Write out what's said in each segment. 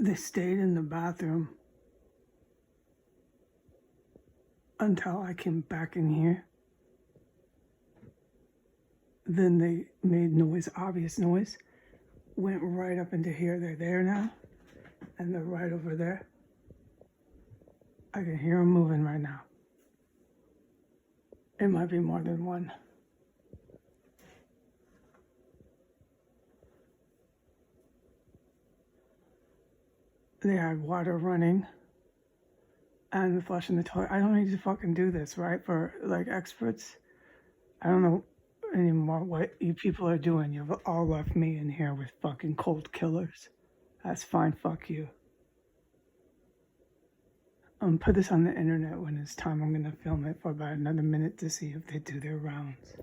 They stayed in the bathroom until I came back in here. Then they made noise, obvious noise, went right up into here. They're there now, and they're right over there. I can hear them moving right now. It might be more than one. They had water running and flushing the toilet. I don't need to fucking do this, right? For like experts. I don't know anymore what you people are doing. You've all left me in here with fucking cold killers. That's fine, fuck you. Put this on the internet when it's time. I'm gonna film it for about another minute to see if they do their rounds.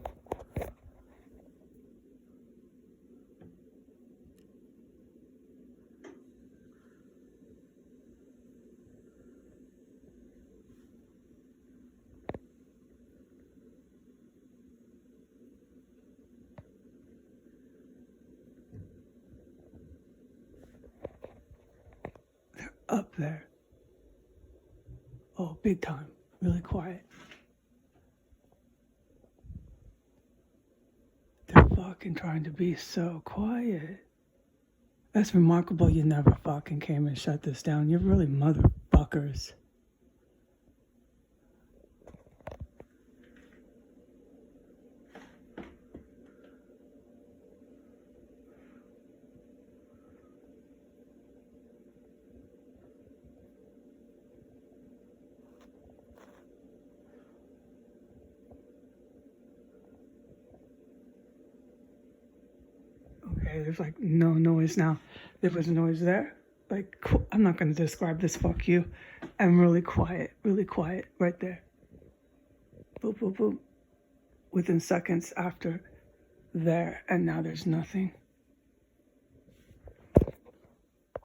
They're up there. Oh, big time. Really quiet. They're fucking trying to be so quiet. That's remarkable you never fucking came and shut this down. You're really motherfuckers. Okay, there's like no noise now. There was noise there. Like, I'm not going to describe this, fuck you. I'm really quiet right there. Boop, boop, boop. Within seconds after there, and now there's nothing.